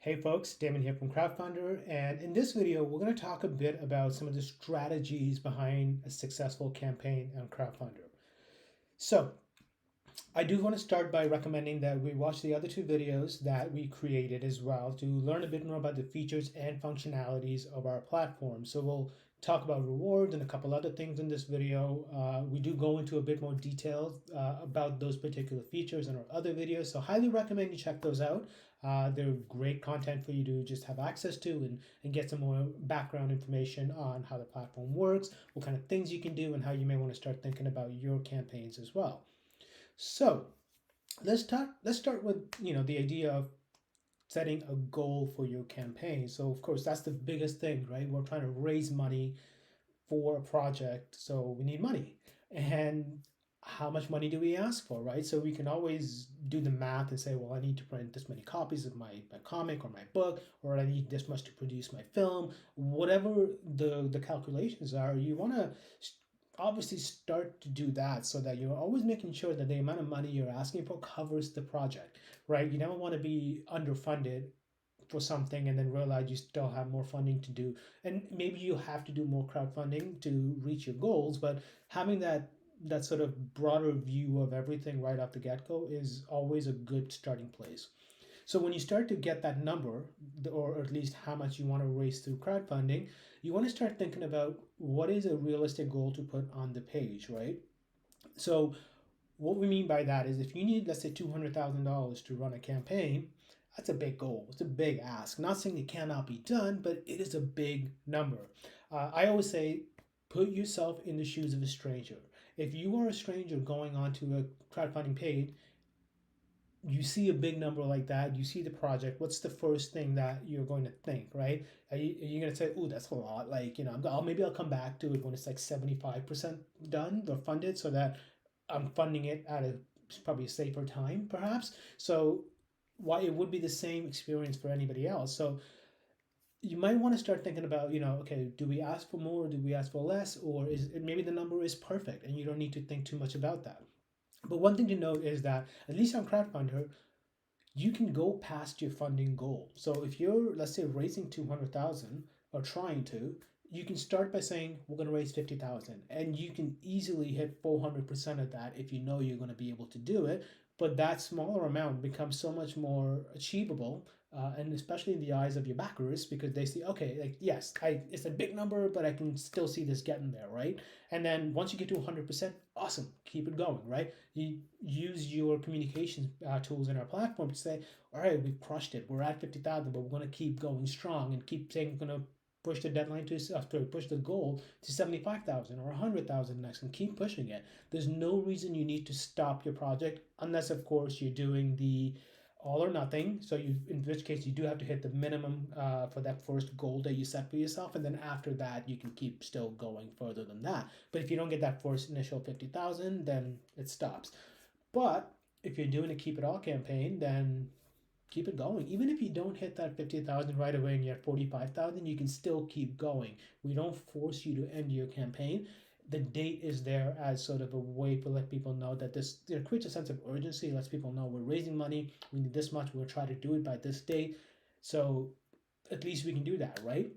Hey folks, Damon here from Crowdfundr, and in this video, we're going to talk a bit about some of the strategies behind a successful campaign on Crowdfundr. So, I do want to start by recommending that we watch the other two videos that we created as well to learn a bit more about the features and functionalities of our platform. So we'll talk about rewards and a couple other things in this video. We do go into a bit more details about those particular features in our other videos, so highly recommend you check those out. They're great content for you to just have access to and get some more background information on how the platform works, what kind of things you can do, and how you may want to start thinking about your campaigns as well. So let's start with the idea of setting a goal for your campaign. So of course that's the biggest thing, right? We're trying to raise money for a project, so we need money. And how much money do we ask for, right? So we can always do the math and say, well, I need to print this many copies of my comic or my book, or I need this much to produce my film. Whatever the calculations are, you want to obviously start to do that so that you're always making sure that the amount of money you're asking for covers the project, right? You never want to be underfunded for something and then realize you still have more funding to do. And maybe you have to do more crowdfunding to reach your goals, but having that sort of broader view of everything right off the get-go is always a good starting place. So when you start to get that number, or at least how much you want to raise through crowdfunding, you want to start thinking about what is a realistic goal to put on the page, right? So what we mean by that is if you need, let's say, $200,000 to run a campaign, that's a big goal. It's a big ask. Not saying it cannot be done, but it is a big number. I always say, put yourself in the shoes of a stranger. If you are a stranger going onto a crowdfunding page, you see a big number like that, you see the project, what's the first thing that you're going to think, right? Are you going to say, oh, that's a lot? Like, maybe I'll come back to it when it's like 75% done or funded so that I'm funding it at a probably a safer time, perhaps. So why it would be the same experience for anybody else. So you might want to start thinking about, okay, do we ask for more? Do we ask for less? Or is maybe the number is perfect and you don't need to think too much about that. But one thing to note is that at least on Crowdfundr, you can go past your funding goal. So if you're, let's say, raising 200,000 or trying to, you can start by saying we're going to raise 50,000, and you can easily hit 400% of that if you know you're going to be able to do it. But that smaller amount becomes so much more achievable, and especially in the eyes of your backers, because they see, okay, like yes, it's a big number, but I can still see this getting there, right? And then once you get to 100%, awesome, keep it going, right? You use your communications tools in our platform to say, all right, we crushed it, we're at 50,000, but we're going to keep going strong and keep saying we're going to push the deadline push the goal to 75,000 or 100,000 next, and keep pushing it. There's no reason you need to stop your project unless, of course, you're doing the all or nothing. So in which case you do have to hit the minimum for that first goal that you set for yourself, and then after that you can keep still going further than that. But if you don't get that first initial 50,000, then it stops. But if you're doing a keep it all campaign, then keep it going. Even if you don't hit that 50,000 right away and you're at 45,000, you can still keep going. We don't force you to end your campaign. The date is there as sort of a way to let people know that this creates a sense of urgency. It lets people know we're raising money, we need this much, we'll try to do it by this date. So at least we can do that, right?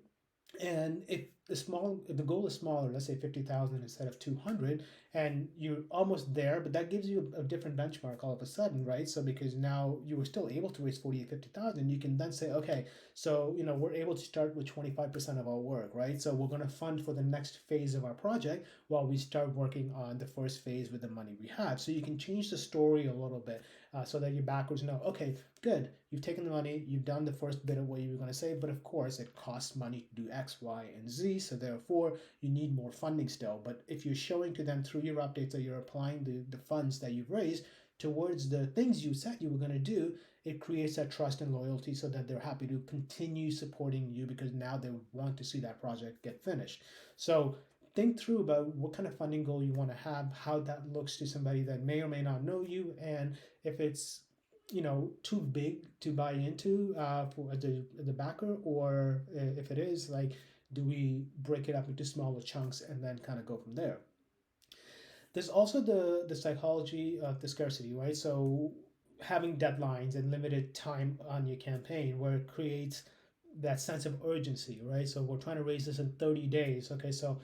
And if the goal is smaller, let's say 50,000 instead of 200, and you're almost there, but that gives you a different benchmark all of a sudden, right? So because now you were still able to raise 40 50,000, you can then say, okay, so we're able to start with 25% of our work, right? So we're going to fund for the next phase of our project while we start working on the first phase with the money we have. So you can change the story a little bit so that your backers know, okay, good, you've taken the money, you've done the first bit of what you were going to say, but of course it costs money to do X, Y, and Z, so therefore you need more funding still. But if you're showing to them through your updates that you're applying the funds that you've raised towards the things you said you were going to do, it creates that trust and loyalty so that they're happy to continue supporting you because now they want to see that project get finished. So think through about what kind of funding goal you want to have, how that looks to somebody that may or may not know you, and if it's too big to buy into for the backer, or if it is, like, do we break it up into smaller chunks and then kind of go from there. There's also the psychology of the scarcity, right? So having deadlines and limited time on your campaign where it creates that sense of urgency, right? So we're trying to raise this in 30 days. Okay, so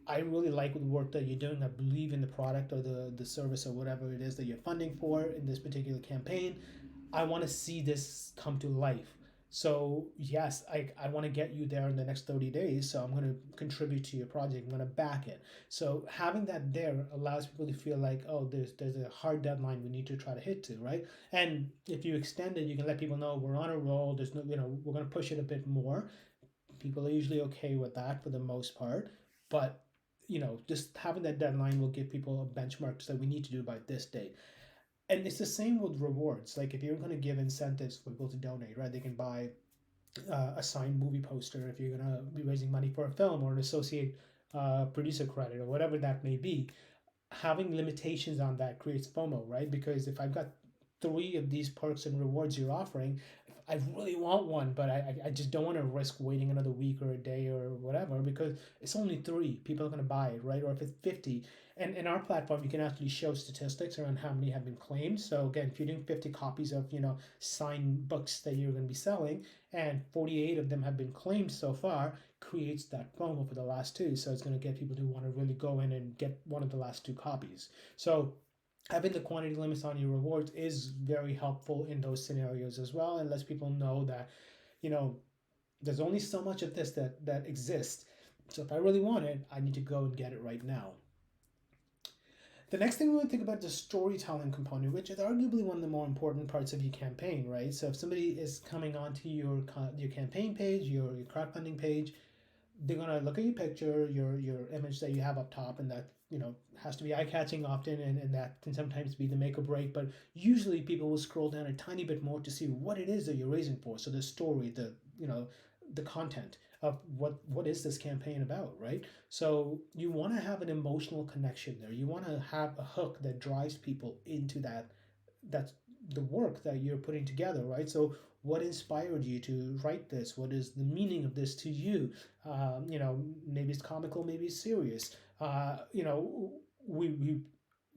I really like the work that you're doing. I believe in the product or the service or whatever it is that you're funding for in this particular campaign. I want to see this come to life. So yes, I want to get you there in the next 30 days. So I'm going to contribute to your project. I'm going to back it. So having that there allows people to feel like, oh, there's a hard deadline we need to try to hit to, right? And if you extend it, you can let people know we're on a roll. There's no, we're going to push it a bit more. People are usually okay with that for the most part. But just having that deadline will give people a benchmark to say we need to do by this date. And it's the same with rewards. Like if you're going to give incentives for people to donate, right? They can buy a signed movie poster if you're going to be raising money for a film or an associate producer credit or whatever that may be. Having limitations on that creates FOMO, right? Because if I've got three of these perks and rewards you're offering, I really want one, but I just don't want to risk waiting another week or a day or whatever because it's only three. People are going to buy it, right? Or if it's 50. And in our platform, you can actually show statistics around how many have been claimed. So again, if you're doing 50 copies of, signed books that you're going to be selling and 48 of them have been claimed so far, creates that FOMO for the last two. So it's going to get people to want to really go in and get one of the last two copies. So having the quantity limits on your rewards is very helpful in those scenarios as well, and lets people know that you know there's only so much of this that exists. So if I really want it, I need to go and get it right now. The next thing we want to think about is the storytelling component, which is arguably one of the more important parts of your campaign, right? So if somebody is coming onto your campaign page, your crowdfunding page, they're gonna look at your picture, your image that you have up top, and that has to be eye catching often, and that can sometimes be the make or break. But usually, people will scroll down a tiny bit more to see what it is that you're raising for. So the story, the content of what is this campaign about, right? So you want to have an emotional connection there. You want to have a hook that drives people into that's the work that you're putting together, right? So what inspired you to write this? What is the meaning of this to you? Maybe it's comical, maybe it's serious. We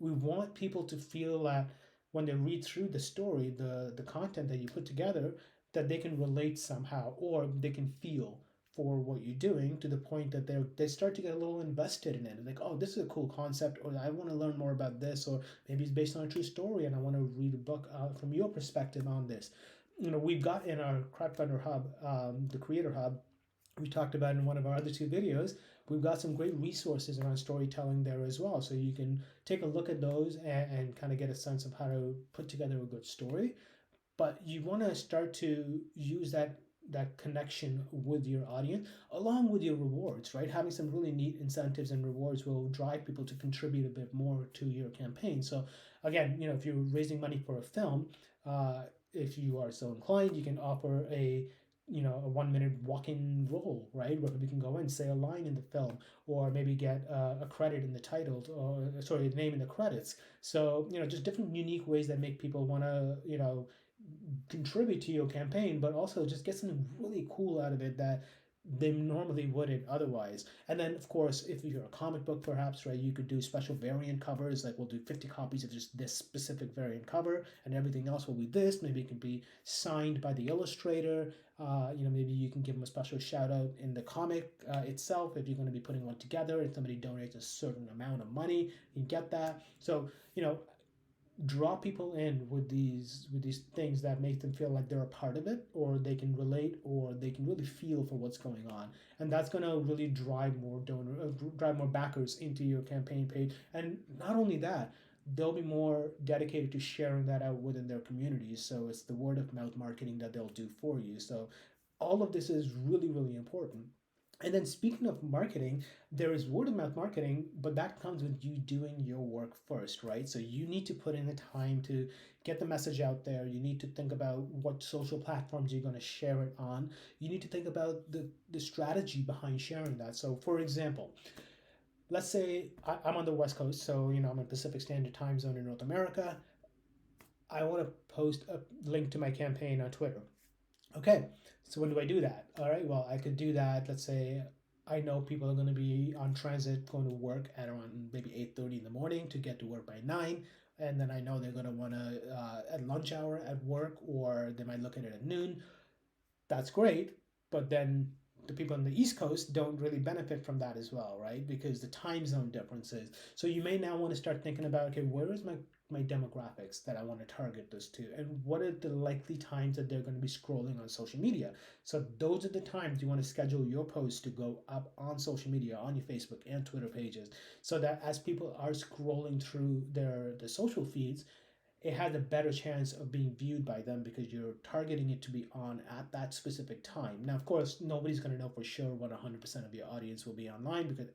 want people to feel that when they read through the story, the content that you put together, that they can relate somehow, or they can feel for what you're doing to the point that they start to get a little invested in it. Like, oh, this is a cool concept, or I want to learn more about this, or maybe it's based on a true story, and I want to read a book from your perspective on this. We've got in our Crowdfundr hub, the Creator Hub, we talked about in one of our other two videos. We've got some great resources around storytelling there as well, so you can take a look at those and kind of get a sense of how to put together a good story. But you want to start to use that connection with your audience along with your rewards, right? Having some really neat incentives and rewards will drive people to contribute a bit more to your campaign. So again, if you're raising money for a film, if you are so inclined, you can offer a 1 minute walk-in role, right, where we can go in, say a line in the film, or maybe get a credit in the title, or sorry, the name in the credits. So just different unique ways that make people want to contribute to your campaign, but also just get something really cool out of it that they normally wouldn't otherwise. And then, of course, if you're a comic book, perhaps, right, you could do special variant covers. Like we'll do 50 copies of just this specific variant cover, and everything else will be this. Maybe it can be signed by the illustrator. Maybe you can give them a special shout out in the comic itself if you're going to be putting one together. If somebody donates a certain amount of money, you get that. So draw people in with these things that make them feel like they're a part of it, or they can relate, or they can really feel for what's going on, and that's going to really drive more backers into your campaign page. And not only that, they'll be more dedicated to sharing that out within their communities. So it's the word of mouth marketing that they'll do for you. So all of this is really, really important. And then speaking of marketing, there is word of mouth marketing, but that comes with you doing your work first, right? So you need to put in the time to get the message out there. You need to think about what social platforms you're going to share it on. You need to think about the strategy behind sharing that. So for example, let's say I'm on the West Coast, so I'm in Pacific Standard Time Zone in North America. I want to post a link to my campaign on Twitter. Okay, so when do I do that? All right, well, I could do that. Let's say I know people are going to be on transit going to work at around maybe 8:30 in the morning to get to work by 9. and then I know they're going to want to at lunch hour at work, or they might look at it at noon. That's great, but then the people on the East Coast don't really benefit from that as well, right? Because the time zone differences. So you may now want to start thinking about, okay, where is my demographics that I want to target this to, and what are the likely times that they're going to be scrolling on social media. So those are the times you want to schedule your posts to go up on social media, on your Facebook and Twitter pages, so that as people are scrolling through the social feeds, it has a better chance of being viewed by them because you're targeting it to be on at that specific time. Now, of course, nobody's going to know for sure what 100% of your audience will be online because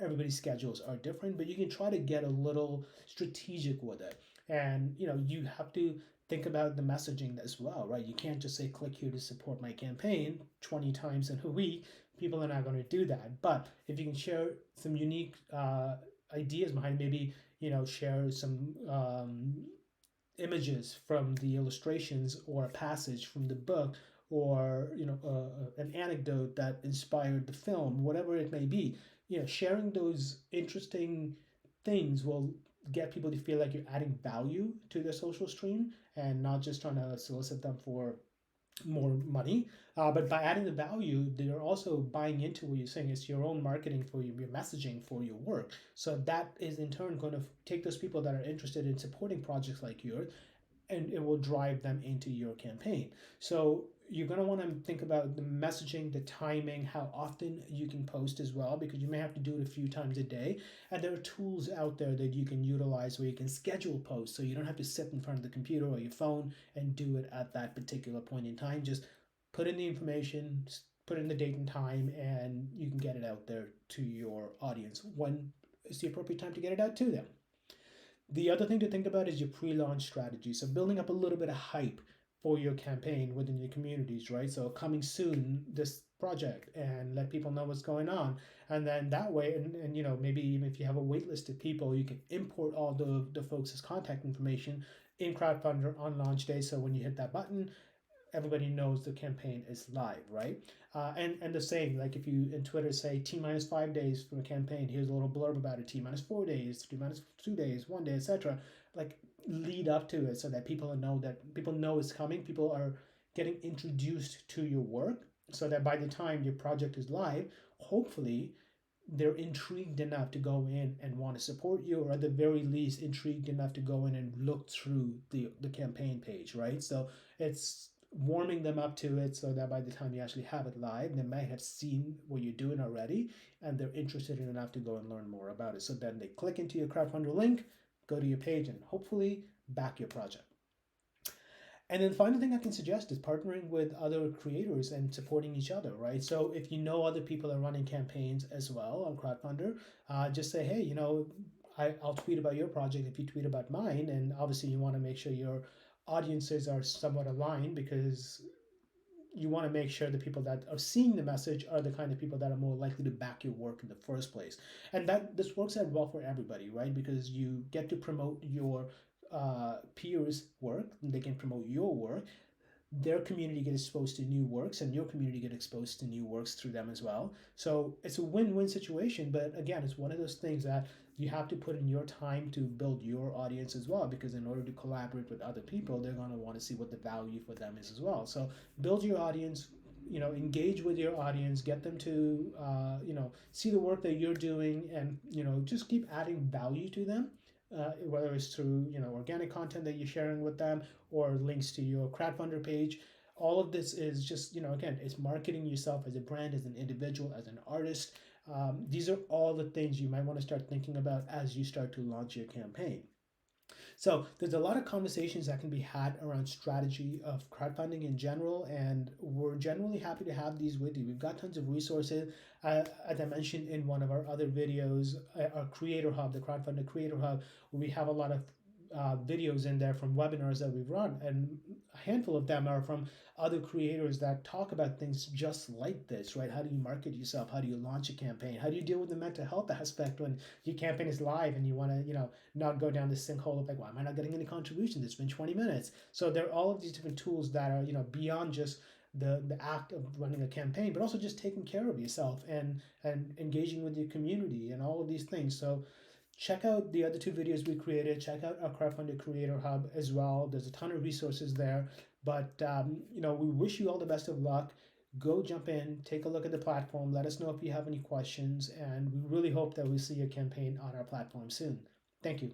everybody's schedules are different, but you can try to get a little strategic with it. And, you have to think about the messaging as well, right? You can't just say, click here to support my campaign 20 times in a week. People are not going to do that. But if you can share some unique ideas behind, maybe, share some images from the illustrations or a passage from the book, or an anecdote that inspired the film, whatever it may be. Sharing those interesting things will get people to feel like you're adding value to their social stream and not just trying to solicit them for more money. But by adding the value, they're also buying into what you're saying. It's your own marketing for your messaging for your work. So that is in turn going to take those people that are interested in supporting projects like yours, and it will drive them into your campaign. So you're going to want to think about the messaging, the timing, how often you can post as well, because you may have to do it a few times a day. And there are tools out there that you can utilize where you can schedule posts, so you don't have to sit in front of the computer or your phone and do it at that particular point in time. Just put in the information, put in the date and time, and you can get it out there to your audience when it's the appropriate time to get it out to them. The other thing to think about is your pre-launch strategy. So building up a little bit of hype for your campaign within your communities, right? So coming soon, this project, and let people know what's going on. And then that way, and maybe even if you have a wait list of people, you can import all the folks' contact information in Crowdfundr on launch day. So when you hit that button, everybody knows the campaign is live, right? And the same, like if you in Twitter say T minus 5 days for a campaign, here's a little blurb about it, T minus 4 days, T minus 2 days, 1 day, etc. Like lead up to it so that people know it's coming. People are getting introduced to your work, so that by the time your project is live, hopefully they're intrigued enough to go in and want to support you, or at the very least intrigued enough to go in and look through the campaign page, right? So it's warming them up to it so that by the time you actually have it live, they might have seen what you're doing already and they're interested enough to go and learn more about it. So then they click into your Crowdfundr link, go to your page, and hopefully back your project. And then the final thing I can suggest is partnering with other creators and supporting each other, right? So if you know other people are running campaigns as well on Crowdfundr, just say, hey, I'll tweet about your project if you tweet about mine. And obviously you want to make sure your audiences are somewhat aligned, because you want to make sure the people that are seeing the message are the kind of people that are more likely to back your work in the first place. And that this works out well for everybody, right? Because you get to promote your peers' work, and they can promote your work. Their community get exposed to new works, and your community get exposed to new works through them as well. So it's a win-win situation. But again, it's one of those things that you have to put in your time to build your audience as well, because in order to collaborate with other people, they're going to want to see what the value for them is as well. So build your audience, engage with your audience, get them to see the work that you're doing, and just keep adding value to them, whether it's through organic content that you're sharing with them or links to your Crowdfundr page. All of this is just again, it's marketing yourself as a brand, as an individual, as an artist. These are all the things you might want to start thinking about as you start to launch your campaign. So there's a lot of conversations that can be had around strategy of crowdfunding in general, and we're generally happy to have these with you. We've got tons of resources. As I mentioned in one of our other videos, our Creator Hub, the Crowdfunding Creator Hub, we have a lot of videos in there from webinars that we've run, and a handful of them are from other creators that talk about things just like this, right? How do you market yourself? How do you launch a campaign? How do you deal with the mental health aspect when your campaign is live and you want to, not go down this sinkhole of like, why am I not getting any contributions? It's been 20 minutes. So there are all of these different tools that are, beyond just the act of running a campaign, but also just taking care of yourself and engaging with your community and all of these things. So check out the other two videos we created. Check out our Crowdfundr Creator Hub as well. There's a ton of resources there. But we wish you all the best of luck. Go jump in, take a look at the platform. Let us know if you have any questions, and we really hope that we see your campaign on our platform soon. Thank you.